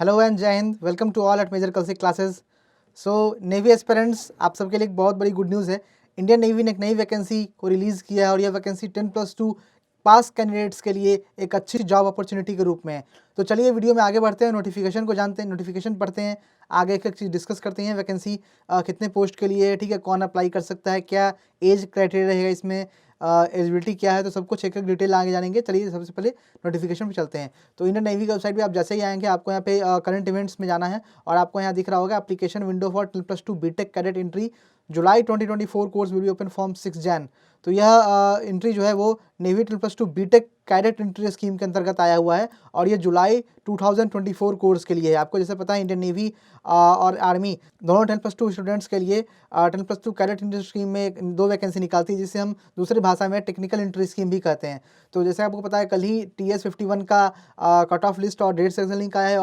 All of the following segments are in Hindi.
Hello and Jai Hind. Welcome to all at Major Kalsi classes. So navy aspirants, आप सबके लिए एक बहुत बड़ी गुड न्यूज़ है। इंडियन नेवी ने एक नई वैकेंसी को रिलीज़ किया है और यह वैकेंसी 10+2 पास कैंडिडेट्स के लिए एक अच्छी जॉब अपॉर्चुनिटी के रूप में है। तो चलिए वीडियो में आगे बढ़ते हैं, नोटिफिकेशन को जानते हैं, नोटिफिकेशन पढ़ते हैं, आगे एक एक चीज़ डिस्कस करते हैं। वैकेंसी कितने पोस्ट के लिए है, ठीक है, कौन अप्लाई कर सकता है, क्या एज क्राइटेरिया रहेगा इसमें, एलिजिबिलिटी क्या है, तो सब कुछ एक एक डिटेल आगे जानेंगे। चलिए सबसे पहले नोटिफिकेशन पे चलते हैं। तो इंडियन नेवी की वेबसाइट पे आप जैसे ही आएंगे आपको यहाँ पे करंट इवेंट्स में जाना है और आपको यहाँ दिख रहा होगा application window for 10+2 BTech cadet entry July 2024 course will be open from 6 Jan. तो यह एंट्री जो है वो navy 10+2 BTech cadet entry scheme के अंतर्गत आया हुआ है और ये जुलाई 2024 कोर्स के लिए है। आपको जैसे पता है इंडियन नेवी और आर्मी दोनों 10+2 स्टूडेंट्स के लिए 10+2 कैडेट एंट्री स्कीम में 2 वैकेंसी निकालती है, जिसे हम दूसरी भाषा में टेक्निकल एंट्री स्कीम भी कहते हैं। तो जैसे आपको पता है कल ही TS51 का कट ऑफ लिस्ट और डेट सेक्शन लिंक आया है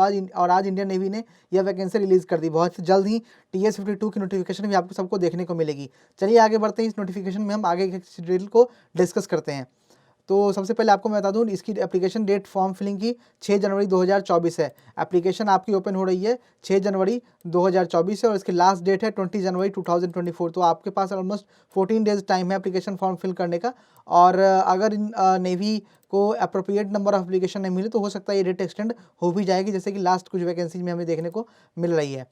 आज इंडियन नेवी ने यह वैकेंसी रिलीज़ कर दी। बहुत जल्द ही TS52 की नोटिफिकेशन भी आपको सबको देखने को मिलेगी। चलिए आगे बढ़ते हैं, इस नोटिफिकेशन में हम आगे के डिटेल को डिस्कस करते हैं। तो सबसे पहले आपको मैं बता दूं इसकी एप्लीकेशन डेट फॉर्म फिलिंग की 6 जनवरी 2024 है। एप्लीकेशन आपकी ओपन हो रही है 6 जनवरी 2024 है और इसकी लास्ट डेट है 20 जनवरी 2024। तो आपके पास ऑलमोस्ट 14 डेज टाइम है एप्लीकेशन फॉर्म फिल करने का। और अगर इन नेवी को अप्रोप्रिएट नंबर ऑफ एप्लीकेशन नहीं मिले तो हो सकता है ये डेट एक्सटेंड हो भी जाएगी, जैसे कि लास्ट कुछ वैकेंसीज में हमें देखने को मिल रही है।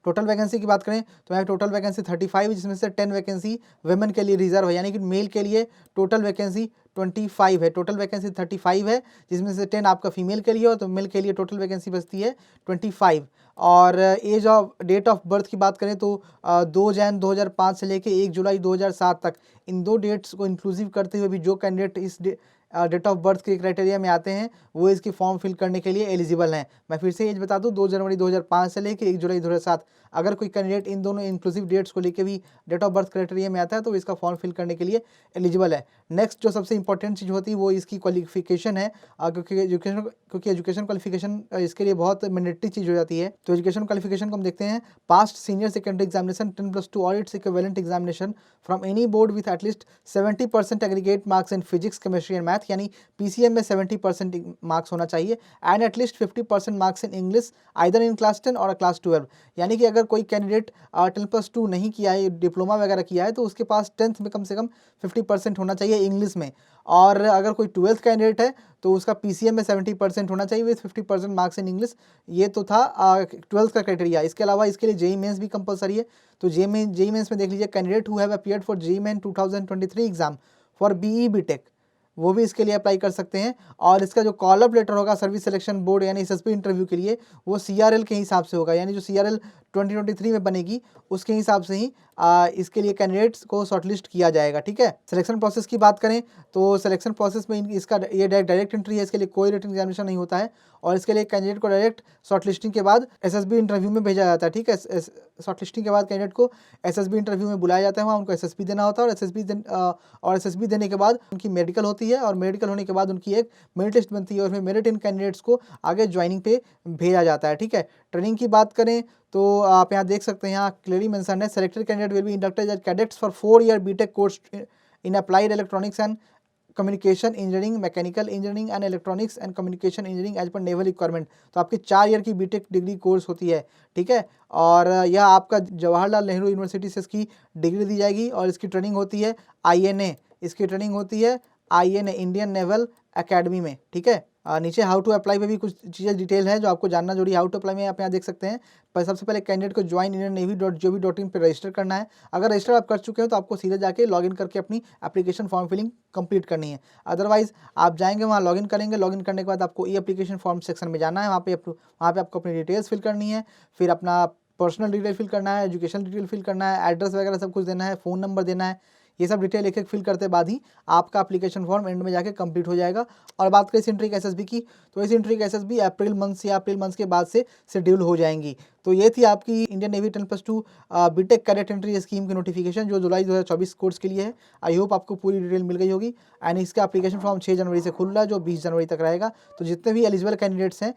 टोटल वैकेंसी की बात करें तो यहाँ टोटल वैकेंसी 35, जिसमें से 10 वैकेंसी वुमेन के लिए रिजर्व है, यानी कि मेल के लिए टोटल वैकेंसी 25 है। टोटल वैकेंसी 35 है, जिसमें से 10 आपका फीमेल के लिए हो, तो मेल के लिए टोटल वैकेंसी बचती है 25। और age of date of birth की बात करें तो 2 जैन 2005 से लेकर 1 जुलाई 2007 तक, इन 2 डेट्स को इंक्लूसिव करते हुए भी जो कैंडिडेट इस डेट ऑफ बर्थ के क्राइटेरिया में आते हैं वो इसकी फॉर्म फिल करने के लिए एलिजिबल हैं। मैं फिर से एज बता दूं, 2 जनवरी 2005 से लेकर 1 जुलाई 2007। अगर कोई कैंडिडेट इन दोनों इंक्लूसिव डेट्स को लेकर भी डेट ऑफ बर्थ क्राइटेरिया में आता है तो इसका फॉर्म फिल करने के लिए एलिजिबल है। नेक्स्ट जो सबसे इंपॉर्टेंट चीज़ होती है वो इसकी क्वालिफिकेशन है, क्योंकि एजुकेशन क्वालिफिकेशन इसके लिए बहुत मैंडेटरी चीज़ हो जाती है। तो एजुकेशन क्वालिफिकेशन को हम देखते हैं, past senior secondary examination 10+2 audits equivalent examination from any board with at least 70% aggregate marks in physics chemistry and math, यानी PCM में 70% मार्क्स होना चाहिए, and at least 50% marks in English either in class 10 और क्लास 12। यानी कि अगर कोई कैंडिडेट 10+2 नहीं किया है, डिप्लोमा वगैरह किया है, तो उसके पास 10th में कम से कम 50% होना चाहिए इंग्लिश में। और अगर कोई 12th कैंडिडेट है तो उसका PCM में 70% होना चाहिए विथ 50% मार्क्स इन इंग्लिश। ये तो था 12th का क्राइटेरिया। इसके अलावा इसके लिए JEE मेंस भी कंपलसरी है। तो JEE मेंस में देख लीजिए, candidate who have appeared for JEE main 2023 exam for BE BTech वो भी इसके लिए अप्लाई कर सकते हैं। और इसका जो कॉल अप लेटर होगा सर्विस सिलेक्शन बोर्ड यानी SSB इंटरव्यू के लिए, वो CRL के हिसाब से होगा, यानी जो CRL 2023 में बनेगी उसके हिसाब से ही इसके लिए कैंडिडेट्स को शॉर्टलिस्ट किया जाएगा। ठीक है, सिलेक्शन प्रोसेस की बात करें तो सिलेक्शन प्रोसेस में इसका ये डायरेक्ट एंट्री है, इसके लिए कोई रिटन एग्जामिनेशन नहीं होता है और इसके लिए कैंडिडेट को डायरेक्ट शॉर्टलिस्टिंग के बाद SSB इंटरव्यू में भेजा जाता है। ठीक है, शॉर्टलिस्टिंग के बाद कैंडिडेट को SSB इंटरव्यू में बुलाया जाता है, वहाँ उनको SSB देना होता है और SSB देने के बाद उनकी मेडिकल होती है और मेडिकल होने के बाद उनकी एक मेरिट लिस्ट बनती है और उसमें मेरिट इन कैंडिडेट्स को आगे ज्वाइनिंग पे भेजा जाता है। ठीक है, ट्रेनिंग की बात करें तो आप यहाँ देख सकते हैं, यहाँ क्लियरली मेंशन है, selected candidate will be inducted as cadets for 4 year BTech course in applied electronics and communication engineering, mechanical engineering and electronics and communication engineering as per naval requirement. तो आपकी 4 ईयर की BTech डिग्री कोर्स होती है। ठीक है, और यह आपका जवाहरलाल नेहरू यूनिवर्सिटी से इसकी डिग्री दी जाएगी और इसकी ट्रेनिंग होती है INA, इसकी ट्रेनिंग होती है INA इंडियन नेवल एकेडमी में। ठीक है, नीचे हाउ टू अप्लाई पे भी कुछ चीज़ें डिटेल है जो आपको जानना जरूरी। हाउ टू अप्लाई में आप यहाँ देख सकते हैं, पर सबसे पहले कैंडिडेट को ज्वाइन indiannavy.gov.in पर रजिस्टर करना है। अगर रजिस्टर आप कर चुके हो तो आपको सीधे जाके लॉगिन करके अपनी एप्लीकेशन फॉर्म फिलिंग कंप्लीट करनी है। अदरवाइज आप जाएंगे वहाँ लॉगिन करेंगे, लॉगिन करने के बाद आपको ई एप्लीकेशन फॉर्म सेक्शन में जाना है, वहाँ पे आपको अपनी डिटेल्स फिल करनी है, फिर अपना पर्सनल डिटेल फिल करना है, एजुकेशन डिटेल फिल करना है, एड्रेस वगैरह सब कुछ देना है, फ़ोन नंबर देना है। ये सब डिटेल एक एक फिल करते बाद ही आपका एप्लीकेशन फॉर्म एंड में जाके कंप्लीट हो जाएगा। और बात करें इस एंट्री के SSB की, तो इस एंट्री के SSB अप्रैल मंथ के बाद से शेड्यूल हो जाएंगी। तो ये थी आपकी Indian navy 10+2 BTech cadet entry scheme की नोटिफिकेशन जो जुलाई 2024 कोर्स के लिए है। आई होप आपको पूरी डिटेल मिल गई होगी। एंड इसका एप्लीकेशन फॉर्म 6 जनवरी से खुल रहा है जो 20 जनवरी तक रहेगा। तो जितने भी एलिजिबल कैंडिडेट्स हैं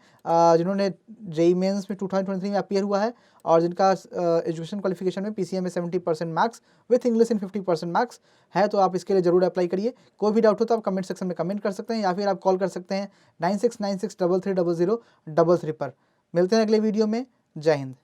जिन्होंने JEE मेंस में 2023 में अपीयर हुआ है और जिनका एजुकेशन क्वालिफिकेशन में PCM में 70% marks with English in 50% marks है, तो आप इसके लिए जरूर अप्लाई करिए। कोई भी डाउट हो तो आप कमेंट सेक्शन में कमेंट कर सकते हैं या फिर आप कॉल कर सकते हैं 9696330033 पर। मिलते हैं अगले वीडियो में। जय हिंद।